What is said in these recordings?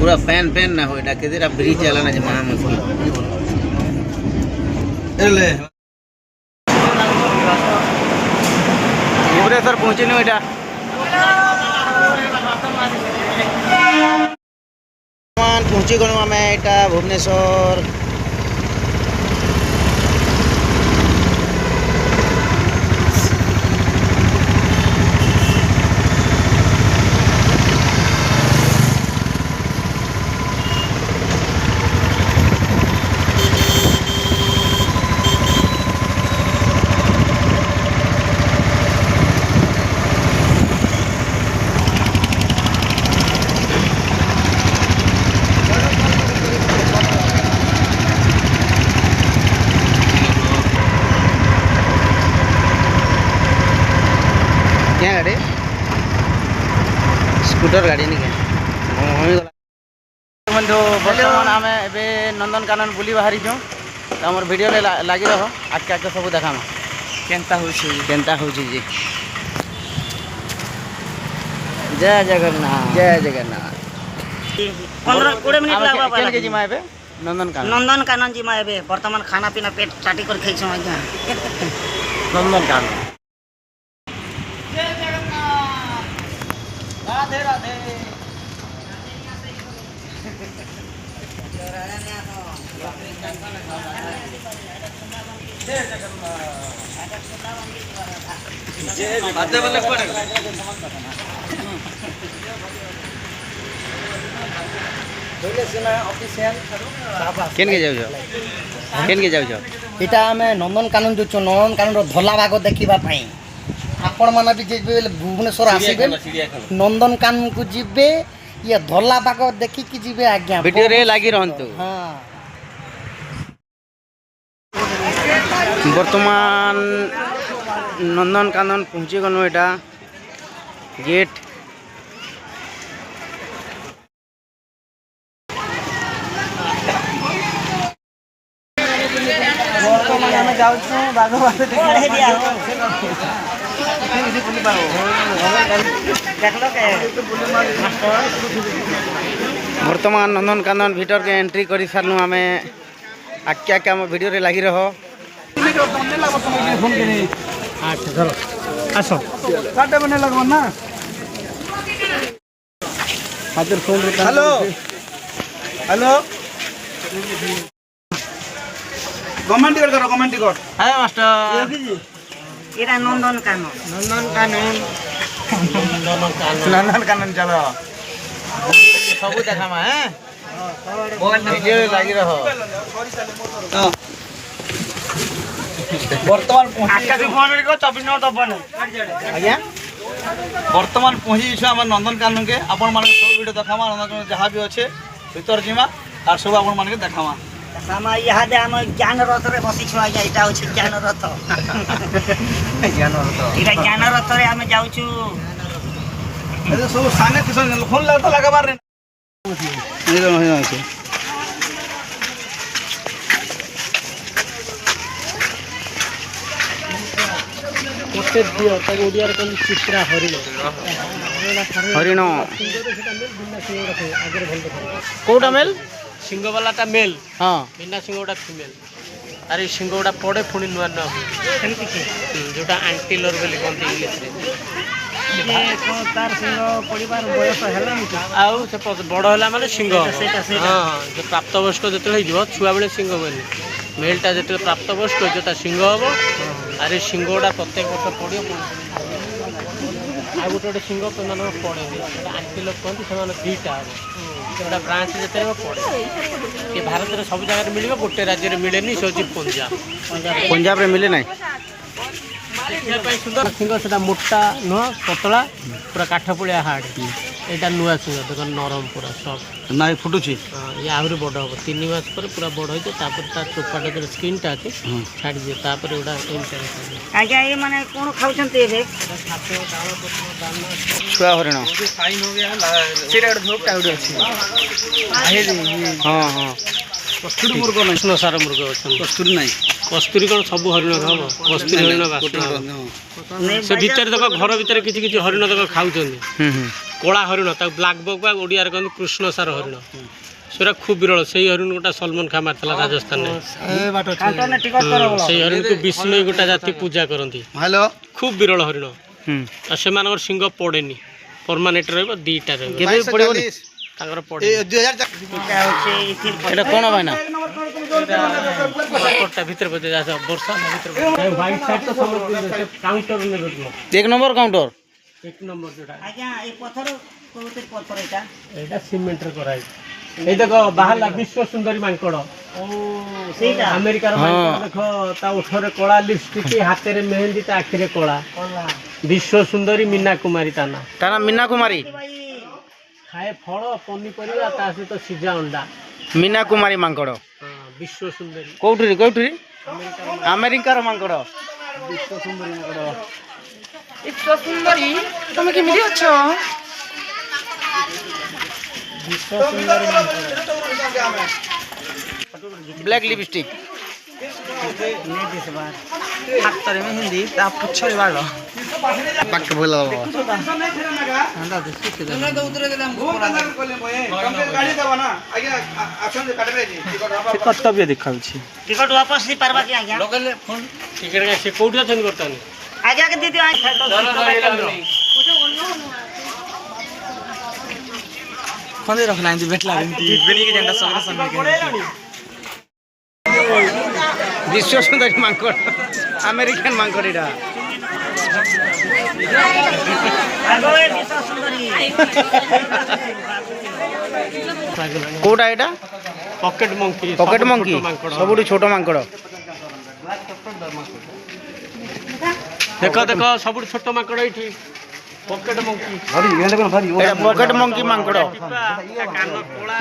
पूरा fan fan ना हो এটা কেদিরা ব্রিজ চালানা যে মহা মুশকিল এলে ভুবনেশ্বর পৌঁছিনু এটা पहुँची गलु आम यहाँ भुवनेश्वर क्या गाड़ी स्कूटर गाड़ी नहीं क्या बंधु बर्तमान आम ए नंदनकानन बुली बाहरी छूँ आम भिडियो लगी रह आगे आगे सब देखा केन्ता हो जी जय जगन्नाथ जय जगन्नाथ 15-20 मिनट लागबा के जिमा एबे नंदनकानन जिमा एबे वर्तमान खाना पीना पेट चाटी कर खाई छौ आज्ञा नंदनकानन राधे राधे केन के जाऊ केन के जाऊ इटा हमें नंदनकानन जो नंदनकानन धला भाग देखा आपण मैंने भी जे भुवनेश्वर आसबे नंदनकानन को जीवे ये धला भाग देखिकी जीवे आज्ञा वीडियो रे लागी रहंतु हाँ वर्तमान नंदनकानन पहुँची गलु एटा गेट वर्तमान आम जाऊँ बाघ वर्तमान नंदनकानन भीतर के एंट्री कर सारू आम आके आके आम वीडियो रे लगी रह हेलो हेलो गवर्नमेंट टिकट करो गवर्नमेंट टिकट हाय मास्टर एरा नंदनकानन नंदनकानन चलो सब देखा मा हैं वीडियो रे लगी रह वर्तमान आज्ञा वर्तमान पहुँची आम नंदनकानन के आपण मान सब वीडियो देखामा नंदनकानन जहाँ भी अच्छे भीतर जीमा और सब आपण मान के देखामा समय यहाँ दे आम ज्ञान रथ रे बसी छु आज्ञा इटा होछि ज्ञान रथ इटा ज्ञान रथ रे आम जाऊ छु सब साने फोन लगा लगाबार रे चित्रा हरिण कोटा मेल सिंह वाला मेल हाँ बिना सिंह गोटा फीमेल अरे सिंह गोटा पड़े पुणी नुआ नुआ जोटा आंटिलर बोली कहते इंग्लीश तार सिंह पड़िबार बयस हेलानी आउ से बड़ है माने सिंह हाँ जो प्राप्तवयस्क जो छुआ बेले सिंह बोली मेलटा जो प्राप्तवयस्क जोटा सिंह हम अरे सिंह गुड़ा प्रत्येक वर्ष पड़े आ गोटे सिंह पड़े आंटिलर कहते से दुईटा हम गोटा ब्रांच जो पड़े ये भारत में सब जगह मिले गोटे राज्य में मिले से हूँ पंजाब रे मिले ना सुंदर सिंह से मोटा नुह पतला पूरा काठ पड़िया हार्ड यहाँ नुआ सिंह देख नरम पूरा सफ्ट ना फुटुची ये आहरी बड़ हम 3 मास पर पूरा बड़ हो चोपाटा जो स्किनटा अच्छे छाड़ी दिए गोटा आज्ञा ये माने कौन खाउछन्ते एबे छुआ हरिण फाइन हो गया सेटा धोपटा उडे अछि हाँ हाँ कस्तूरी मुर्ग नहीं कृष्ण सार मुर्ग अच्छा कस्तूरी नहीं कस्तूरी कौन सब हरिण खाव कस्तूरी हरिण बास्ना से भितर देख घर भितर किसी हरिण देख खाऊ କଳା ହରିଣ ତାକୁ ବ୍ଲାକ୍ ବକ୍ ବା ଓଡ଼ିଆରେ କହନ୍ତି କୃଷ୍ଣସାର ହରିଣ ସେଟା ଖୁବ୍ ବିରଳ ସେଇ ହରିଣ ଗୋଟା ସଲମାନ ଖାଁ ମାରିଥିଲା ରାଜସ୍ଥାନରେ ସେଇ ହରିଣକୁ ବିଷ୍ଣୁ ଗୋଟା ଜାତି ପୂଜା କରନ୍ତି ଖୁବ୍ ବିରଳ ହରିଣ ଆଉ ସେମାନଙ୍କର ଶିଙ୍ଗ ପଡ଼େନି ପରମାନେଣ୍ଟ ରହିବ ଦୁଇଟା ରହିବ ତାଙ୍କର ପଡ଼େ এটা কোন ভাইনা ଭିତରେ ବୋଧେ ବର୍ଷା ଭିତରେ ହ୍ୱାଇଟ୍ ସାଇଡ୍ ତ କାଉଣ୍ଟର ନେବେ এক নম্বর কাউন্টার 1 ନମ୍ବର ଯୋଉଟା ଆଜ୍ଞା ଏ ପଥର କୋଉଠି ପଥର ଏଇଟା ଏଇଟା ସିମେଣ୍ଟରେ କରାହେଇଛି ଏଇ ଦେଖ ବାହାରିଲା ବିଶ୍ୱ ସୁନ୍ଦରୀ ମାଙ୍କଡ଼ ସେଇଟା ଆମେରିକାର ମାଙ୍କଡ଼ ଦେଖ ତା ଓଠରେ କଳା ଲିପଷ୍ଟିକ୍ ହାତରେ ମେହେନ୍ଦି ତା ଆଖିରେ କଳା ବିଶ୍ୱ ସୁନ୍ଦରୀ ମୀନା କୁମାରୀ ତା ନାଁ তার নাম মীনা কুমারী ଖାଏ ଫଳ ପନିପରିବା ତା ସହିତ ସିଝା ଅଣ୍ଡା মীনা কুমারী মাଙ୍କড় ବିଶ୍ୱ ସୁନ୍ଦରୀ কোউঠি কোউঠি আমেরিকার মাଙ୍କড় ବିଶ୍ୱ ସୁନ୍ଦରୀ ମାଙ୍କଡ଼ বিশ্ব সুন্দরী তুমি কেমিতি অছ ବିଶ୍ୱ ସୁନ୍ଦରୀ ମାଙ୍କଡ଼ ব্ল্যাক লিপস্টিক হাতরে মেহেন্দি তা পুছরে বাড়ো পাকে বলা କର୍ତ୍ତବ୍ୟ ଦେଖାଉଛି ଟିକଟ वापस नहीं पारबा कि आज्ञा ଟିକେଟ୍ ସେ କୋଉଠି ଅଛନ୍ତି ବର୍ତ୍ତମାନ आज्ञा के दीदी ଖଣ୍ଡେ ରଖନା ଏମିତି ବେଟଲା ଏମିତି ବେଣିକି ଯେନ୍ତା ସଗରେ ସନ୍ଧି বিশ্ব সুন্দরী মাଙ୍କড় আমেরিকান মাଙ୍କড় এটা কোটা এটা ପକେଟ୍ ମଙ୍କି পকেট মঙ্কি ସବୁଠୁ ଛୋଟ ମାଙ୍କড় ଦେଖ ଦେଖ ସବୁଠୁ ଛୋଟ ମାଙ୍କଡ଼ ଏଇଠି ପକେଟ୍ ମଙ୍କି এটা পকেট মঙ্কি মাଙ୍କড় କାନ କଳା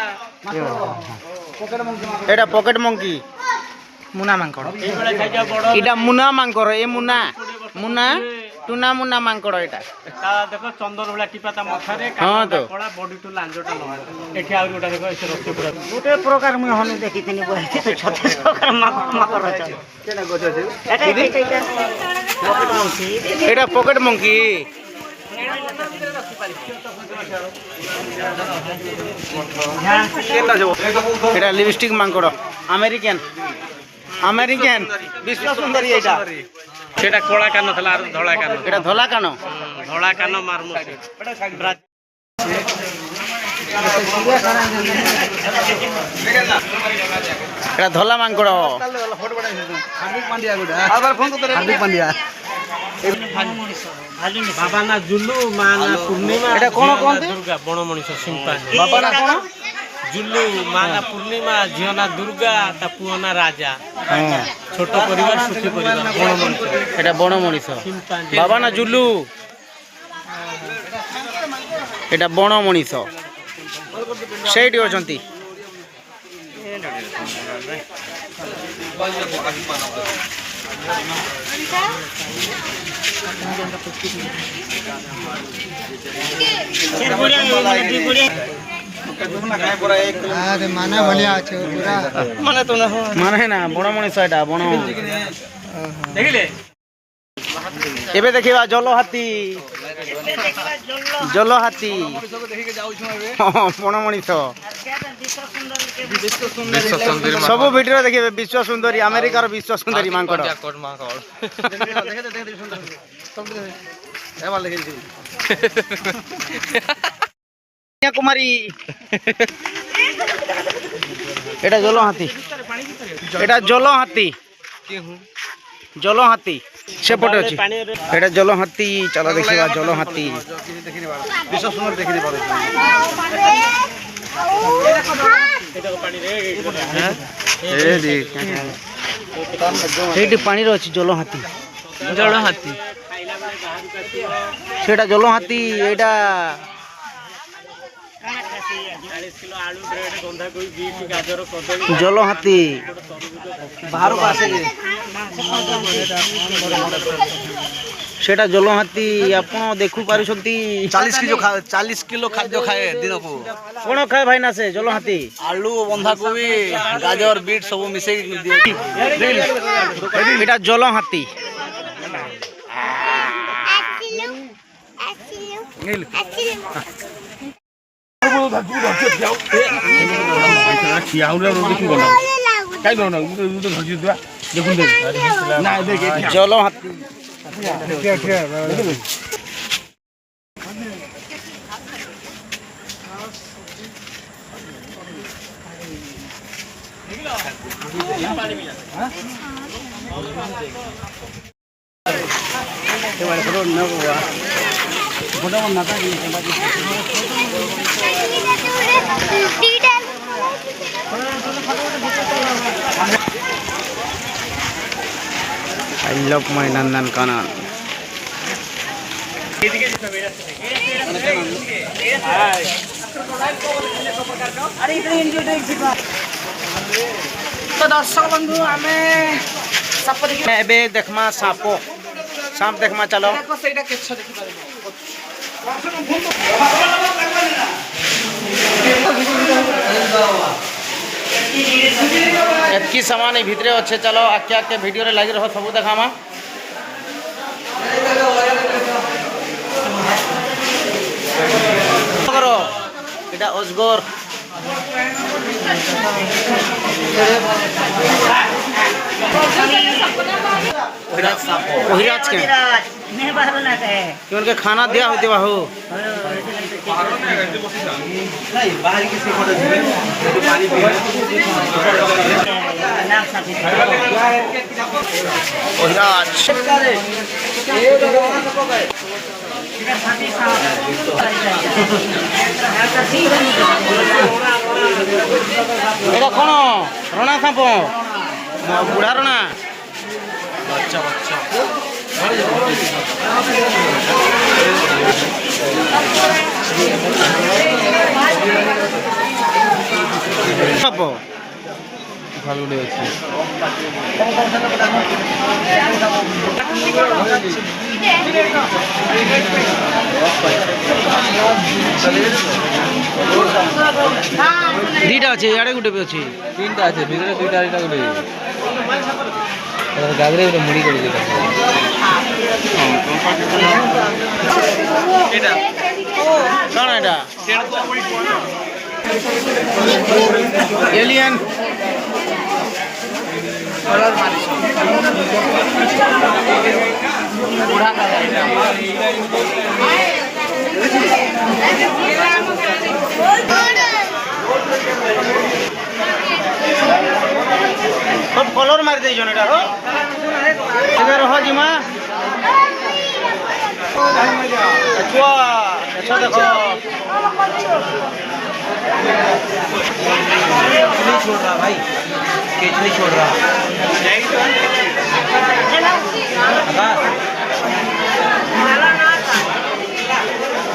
এটা পকেট মঙ্কি মুনা মাଙ୍କড় এইଭଳିଆ ଖାଇଯିବା ବଡ଼ এটা মুনা মাଙ୍କড় এ মুনা মুনা টুনা মুনা মাଙ୍କড় এটা ତା ଦେଖ ଚନ୍ଦନ ଭଳିଆ ଟିପା ତା ମଥାରେ ହଁ ତ। କଳା ବଡିଠୁ ଲାଞ୍ଜଟା ଲମ୍ବା ଏଠି ଆହୁରି ଗୋଟେ ଦେଖ ଏଠି ରଖି ପୁରା गोटे प्रकार मुई हनु देखिथिनी बहिते 36 प्रकार माकर रच এটা পকেট মঙ্কি এটা লিপস্টিক মাଙ୍କড় আমেরিকান আমেরিকান বিশ্ব সুন্দরী এটা ସେଟା କଳା କାନ ଥିଲା ଆର ଧଳା କାନ এটা ধলা কানো ଧଳା କାନ ମାରମୁସି এটা ধলা মাଙ୍କড় ବାବା ନା ଜୁଲୁ ମା ନା ପୂର୍ଣ୍ଣିମା এটা কোন কোনতে ଦୁର୍ଗା ବଣ ମଣିଷ ସିମ୍ପାଞ୍ଜି বাবা না কোন ଜୁଲୁ ମା ନା ପୂର୍ଣ୍ଣିମା ଝିଅ ନା ଦୁର୍ଗା ତା ପୁଅ ନା ରାଜା হ্যাঁ ଛୋଟ ପରିବାର ସୁଖୀ ପରିବାର ବଣ ମଣିଷ এটা বড় মଣିষ ସିମ୍ପାଞ୍ଜି বাবা না জুলু এটা বড় মଣିষ সেইটি অଛନ୍ତି মানে না বড় মଣିষ এটা বড় ଦେଖିଲେ ଏବେ ଦେଖିବା ଜଲ ହାତୀ ଜଲ ହାତୀ ବଣ ମଣିଷ ସବୁ ଭିଡିଓ ଦେଖିବେ ବିଶ୍ୱ ସୁନ୍ଦରୀ ଆମେରିକାର ବିଶ୍ୱ ସୁନ୍ଦରୀ ମାଙ୍କଡ কন্যাকুমারী এটা জল হাতী এটা জল হাতী জল হাতী সেপটে ଅଛି এটা জল হাতী চলো ଦେଖିବା জল হাতী ବିଶ୍ୱ ସୁନ୍ଦର ଦେଖିନି ପାରୁଛି ସେଇଠି ପାଣିରେ ଅଛି ଜଲ ହାତୀ ଜଳ ହାତୀ ସେଟା ଜଲ ହାତୀ ଏଇଟା 40 କିଲୋ ଆଳୁ ବ୍ରେଡ ବନ୍ଧାକୋବି ବିଟ୍ ଗାଜର କଦଳୀ ଜଲ ହାତୀ ବାହାରକୁ ଆସେ ସେଟା ଜଲ ହାତୀ ଆପଣ ଦେଖୁ ପାରୁଛନ୍ତି 40 କିଲୋ ଖାଦ୍ୟ ଖାଏ ଦିନକୁ କଣ ଖାଏ ଭାଇନା ସେ ଜଲ ହାତୀ ଆଳୁ ବନ୍ଧାକୋବି ଗାଜର ବିଟ୍ ସବୁ ମିଶେଇକି ଦିଏ এটা জল হাতী জল হাতি I love my Nandankanan. तो दर्शक बंधु आमे साप देखि एबे देखमा साप सांप देखमा चलो देखो सेटा केछ देखि पारिबो एतकी सामान भितरे अच्छे चलो आके आके वीडियो रे लगी रहो सब देखामा करो এটা অজগর कोहिराज के नहीं बाहर ना है कि उनके खाना दिया होते बाहू कोहिराज এটা কোন রণা সাপ বুড়া রণা বাচ্চা বাচ্চা সাপ ভালো লেগেছে দুইটা আছে আড়ে গুটে আছে তিনটা আছে ভিতরে দুইটা আরেকটা করে গাগরে একটা মুড়ি করে দিতে এটা কোন এটা এলিয়েন কলার মারিস বুড়া सब कलर मार दे जन एटा हो एबे रह जिमा छुआ अच्छा देखो नहीं छोड़ रहा भाई केच नहीं छोड़ रहा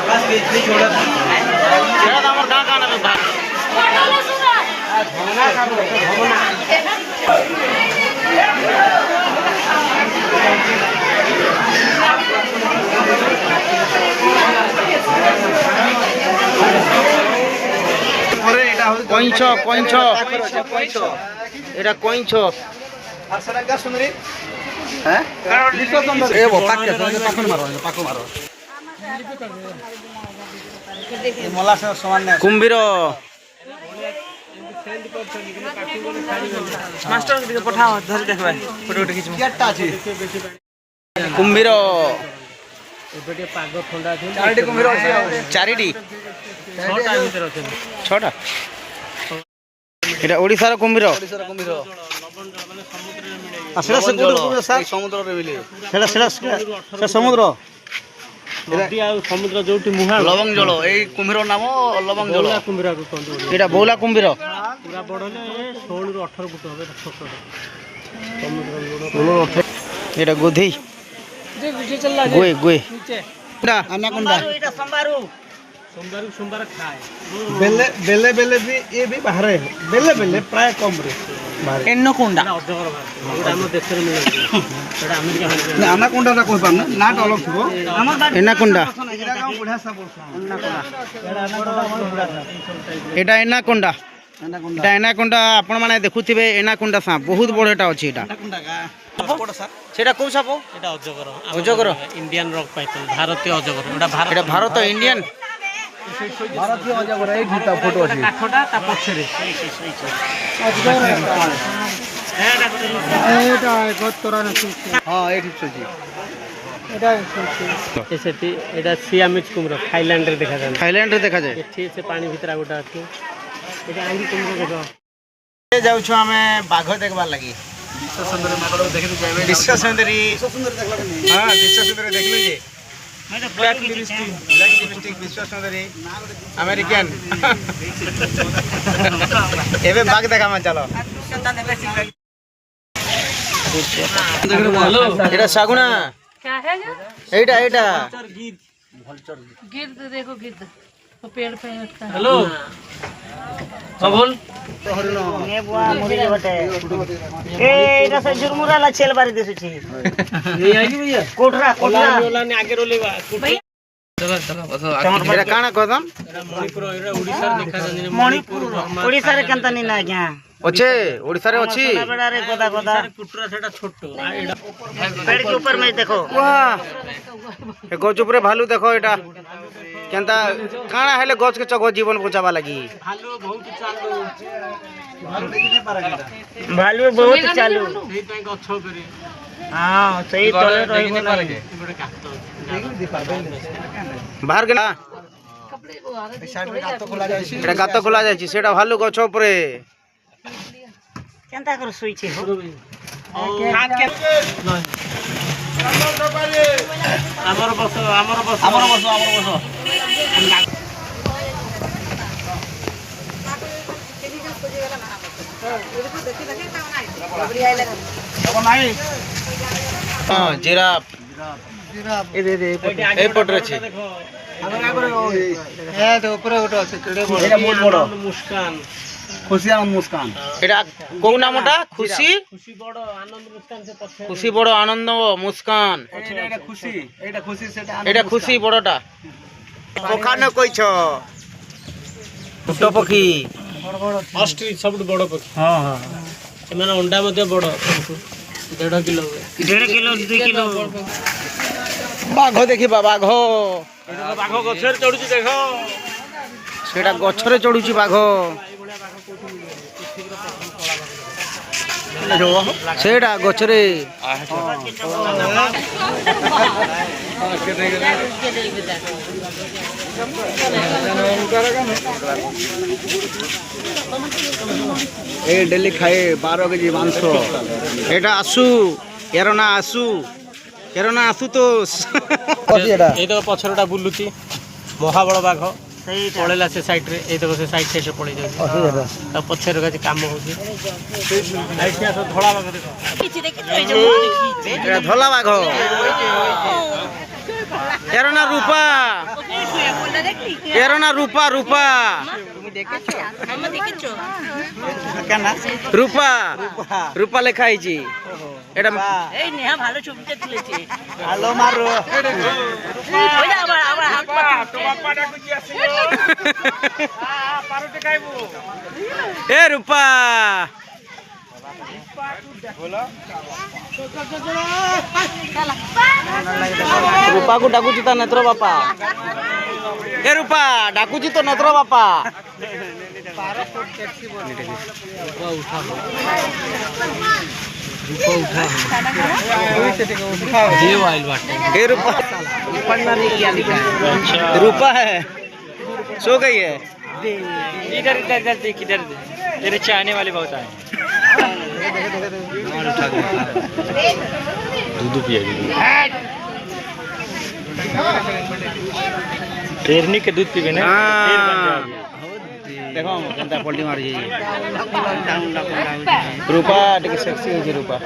बस केच नहीं छोड़ रहा तेरा दामर कहां कहां ना भाई কইঞ্চ কইঞ্চ এটা কইঞ্চ আর সেটা গা শুনরি হ্যাঁ এ ও পাকে পাকন মারো এ মলা সমান না কুম্ভীর মাস্টার দিকে পঠাও ধরে দেখবা ফটো উঠে কিছু কেটটা আছে কুম্ভীর ଏବେ ଟିକେ ପାଗ ଥଣ୍ଡା ଅଛି ଚାରିଟି କୁମ୍ଭୀର ଅଛି চারিটি 6ଟା ଭିତରେ ଅଛି ছটা এটা ওড়িশার কুম্ভীর ଓଡ଼ିଶାର କୁମ୍ଭୀର সেটা সে কোন কুম্ভীর স্যার ସମୁଦ୍ରରେ ମିଳେ সেটা সেটা সেটা সমুদ্র ନଦୀ ଆଉ ସମୁଦ୍ର ଯୋଉଠି ମୁହାଁ ଲବଙ୍ଗ ଜଳ ଏଇ କୁମ୍ଭୀର ନାମ ଲବଙ୍ଗ ଜଳ ବଉଳା କୁମ୍ଭୀରକୁ କହନ୍ତି এটা বৌলা কুম্ভীর ପୁରା ବଡ଼ ହେଲେ 16 ରୁ 18 ଫୁଟ হবে ଛୋଟଟା ସମୁଦ୍ର এটা গোধি যে ভিডিও চললা গোয়ে গোয়ে নিচে এটা আনাকোন্ডা এটা সম্বারু সোমবার খায় ବେଲେ ବେଲେ ବେଲେ ବି ଏ ବି ବାହାରେ ବେଲେ ବେଲେ ପ୍ରାୟ କମ ରେ ଏන්නକୁଣ୍ଡା এটা ଅଜଗର ଭାଷା এটা ଆମ ଦେଶରେ ମିଳେ এটা ଆମେରିକା ଭାଷା ନା ଆନାକୋଣ୍ଡାଟା କହିପାରୁନା ନାଟା ଅଲଗା ଥିବ এনাকোন্ডা ଏଇଟା କଣ ବୁଢା ସାପ এটা এনাকোন্ডা এটা এনাকোন্ডা আপন মানে দেখুথিবে এনাকোন্ডা সাপ বহুত বড় এটা আছে এটা সেটা কোন সাপ এটা অজগর অজগর ইন্ডিয়ান রক পাইথন ভারতীয় অজগর এটা এটা ভারত ইন্ডিয়ান ଭାରତୀୟ ଅଜଗର ଏଇଠି ତା ଫଟୋ ଅଛି। କାଠଟା ତା ପଛରେ ହଁ ଏଇଠି ଅଛି। ସେଠି ଏଇଟା ସିଆମିଜ କୁମ୍ଭୀର ଥାଇଲାଣ୍ଡରେ ଦେଖାଯାଏ। ଥାଇଲାଣ୍ଡରେ ଦେଖାଯାଏ। ଏଠି ସେ ପାଣି ଭିତରେ ଗୋଟେ ଅଛି। ଏଇଟା ଆଙ୍ଗି କୁମ୍ଭୀର ଦେଖ। ଯାଉଛୁ ଆମେ ବାଘ ଦେଖବାର ଲାଗି। ବିଶ୍ୱ ସୁନ୍ଦରୀ ମାଙ୍କଡ଼ ଦେଖିଲୁ ଯାଇବେ। ବିଶ୍ୱ ସୁନ୍ଦରୀ ହଁ ବିଶ୍ୱ ସୁନ୍ଦରୀ ଦେଖିଲୁ ଯେ ବ୍ଲାକ୍ ଲିପଷ୍ଟିକ୍ ବିଶ୍ୱ ସୁନ୍ଦରୀ ଆମେରିକାନ ଏବେ ବାଘ ଦେଖାମା ଚାଲ। এটা শাগুনা क्या है ये? এইটা এইটা गिद्ध देखो गिद्ध वो पेड़ पे उठता है। हेलो हाँ बोल आगे रोलेगा এটা কাଣା কদম मणिपुर ओडिशा देखा मणिपुर ଓଡ଼ିଶାରେ କେନ୍ତା ନି ନା ଆଜ୍ଞା ଅଛି ଓଡ଼ିଶାରେ ଅଛି। ବେଡ଼ାରେ ଗଦା ଗଦା कुटरा सेटा छोट पेड़ के ऊपर में देखो वाह ଏ ଗଛ ଉପରେ ଭାଲୁ ଦେଖ ଏଟା କେନ୍ତା କାଣା ହେଲେ ଗଛ କେ ଚଗ ଜୀବନ ବଚାବା ଲାଗି। भालू बहुत चालू ଭାଲୁ ବହୁତ ଚାଲୁ सेही ପାଇଁ ଗଛ ଉପରେ ହଁ ସେଇ ତଳେ ରହିବ ନା ଗୋଟେ କାଠ ବାହାର କେ ନା এটা গাତ খোলা ଯାଇଛି ସେଟା ଭାଲୁ ଗଛ ଉପରେ କେନ୍ତା କରି ଶୋଇଛି ଆମର ବସ ହଁ ଜିରାଫ এই পটরে আছে मुस्कान ଖୁସି ଆନନ୍ଦ ମୁସ୍କାନ। এটা কোন নামটা খুশি खुशी बड़ आनंद मुस्कान से पछे খুশি বড় আনন্দ মুস্কান ଏଇଟା ଖୁସି ଏଇଟା ଖୁସି ସେଟା এটা খুশি বড়টা ওখানে কইছ ফুট পক্ষী ऑस्ट्रिच सबटु बड़ पक्षी ହଁ ହଁ ସେମାନେ अंडा मध्ये बड़ 1.5 किलो हुए 1.5 किलो 2 किलो বাঘ দেখিবা বাঘ बाघ गछर चढ़ुची देख সেটা গছরে চড়ুছি বাঘ সেটা গছরে এই ডেলি খাଏ 12 কেজি মাংস। এটা আসু এর না আসু এর না আসু তো এই দেখো পছরটা বুলুছি মহাবଳ বাঘ ପଳେଇଲା ସେ ସାଇଡରେ ଏଇ ଦେଖ ସେ ସାଇଡ ସାଇଡରେ ପଳେଇ ଯାଉଛି ତା ପଛରେ କିଛି କାମ ହଉଛି ଧଳା ବାଘ ଦେଖ এটা ধলা বাঘ এর না রূপা এর না রূপা রূপা রূপা রূপা লেখা হয়েছি এটা ভালো মারো এ রূপা রূপাକୁ ଡାକୁଛି ତା ନେତ୍ର ବାପା ଏ ରୂପା ଡାକୁଛି ତ ନେତ୍ର ବାପା ए रूपा रूपा है सो गई है इधर इधर इधर देख इधर तेरे चाहने वाले बहुत आए दूध पिया शेरनी के दूध पीबे ना शेर बन जाओगे देखो केनता पल्टी मार जी रूपा टिके सेक्सी है रूपा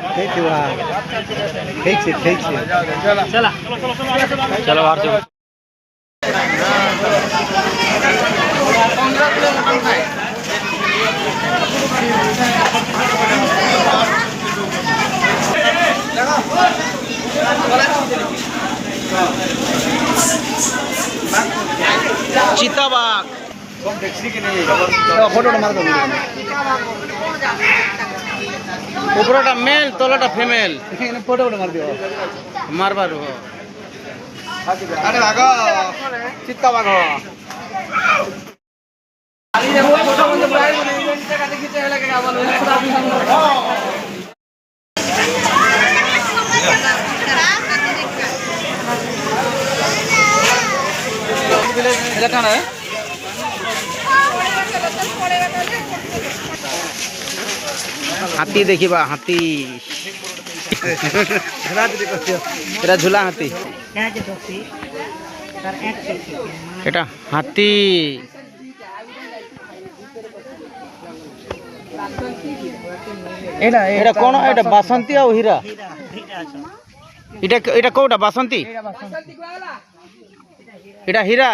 ठीक से चला चलो बाहर से चिताबाग फोटो मार दो ऊपरटा मेल तलटा फीमेल फोटो मार दियो मारबार अरे भाग चित्ता भाग হাতি দেখিবা হাতি এটা ঝুলা হাতি এটা হাতি এটা কোন এটা বাসন্তী আর হীরা এটা কোটা বাসন্তী এটা হীরা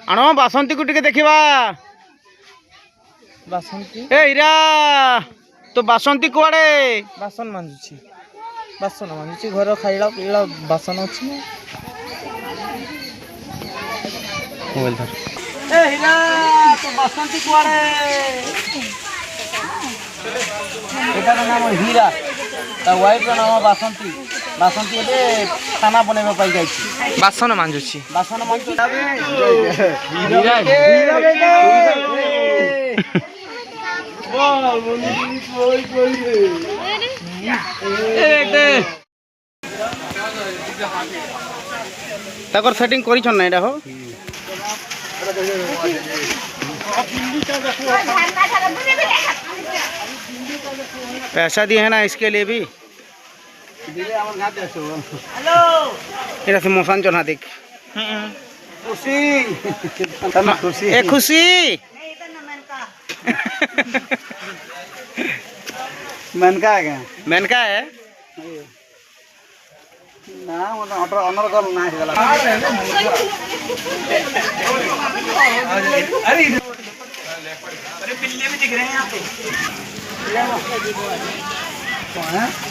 আনো বাসন্তী কু টিকে দেখিবা ବାସନ୍ତୀ এ হীরা তো বাসন্তী কুয়াড়ে ବାସନ ମାଜୁଛି ବାସନ ମାଜୁଛି ଘର ଖାଇଲା ପିଇଲା ବାସନ ଅଛି ନା মোবাইল ধর এ হীরা তো বাসন্তী কুয়াড়ে এটার নাম হীরা তা ওয়াইফর নাম বাসন্তী বাসন্তী ଏବେ ଖାନା ବନେଇବା ପାଇଁ ଯାଇଛି ବାସନ ମାଜୁଛି ବାସନ ମାଜୁଛି তাকর সেটিং করিছন না এটা হো पैसा दिए है ना इसके लिए भी এটা সে মশান চনা দেখ খুশি এ খুশি মেনকা আজ্ঞା মেনকা है ନା ମୋତେ ଅନର କଲ ନା ହେଇଗଲା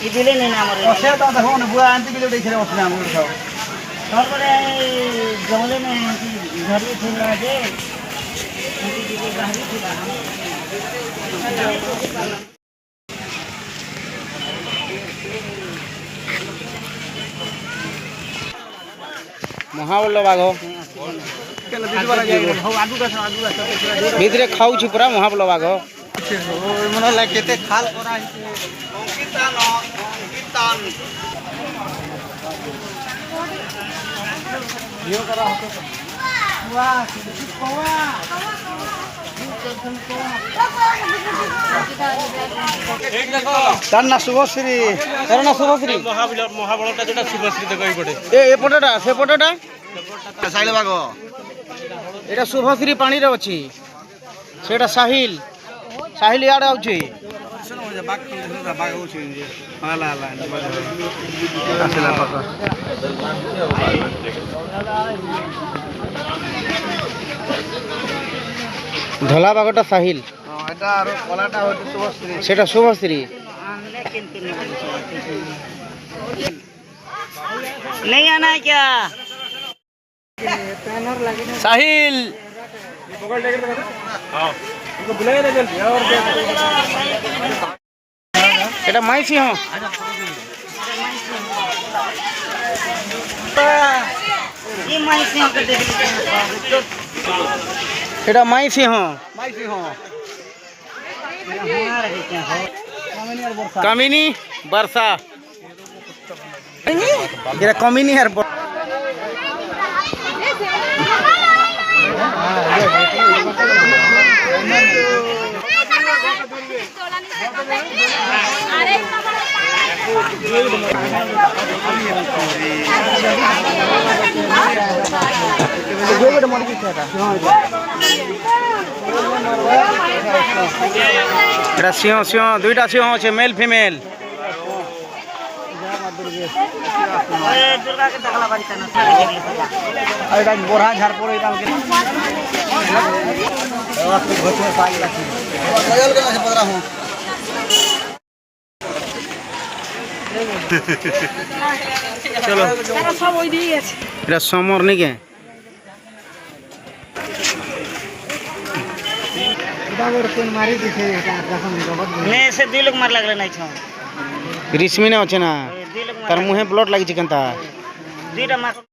ଇଦିଲେ ନେ ନା ଆମର ଅସେ ତ ଦେଖ ବୁଆ ଆଣ୍ଟି କିଲୋ ଦେଇଥିଲେ ଅସେ ଆମ ଗୋଟେ ଖାଉ ତାପରେ ଜଙ୍ଗଲେ ନେ ଘରେ ଥିଲା ଯେ ବାହାରି ଥିଲା মহাবল বাঘ ভিতরে খাଉଛି পুরা মহাবল বাঘ মনে লাগে কেতে খাল করা হইছে অঙ্কিতান অঙ্কিতান ভিডিও করা হতো ওয়া কোয়া তার না শুভশ্রী তার না শুভশ্রী মহাবলটা যেটা শুভশ্রী দেখো এইপটে এপটটা সেপটটা সাইলে বাগ এটা শুভশ্রী পানিরে অছি সেটা সাহিল সাহিল ইয়াড়ে আউছি বাঘ বাঘ হচ্ছে হালা হালা আসলা পাকা ধলা বাঘটা সাহিল এটা আর কলাটা হচ্ছে শুভশ্রী সেটা শুভশ্রী नहीं आना है क्या সাহিল এটা মাই সিংহ ये माई सिंह के देख এটা মাই সিংহ মাইসি হ কামিনী বর্ষা এটা কমিনি আর এটা সিংহ সিংহ দুইটা সিংহ আছে মেল ফিমেল दुर्गा के दखला बारी तना এটা বড়া ঝাড় পড়ে এটা আমাকে ঘটনা পাই রাখি নজল কেন আছে পদরা হুঁ চলো সব ওই দিয়ে গেছে এটা সমর নাকি ने से दुई लोग मार लागले नहीं छ রিসমিনে আছে না दुई लोग তার মুহে ব্লড লাগিছে কেনতা दुईटा मार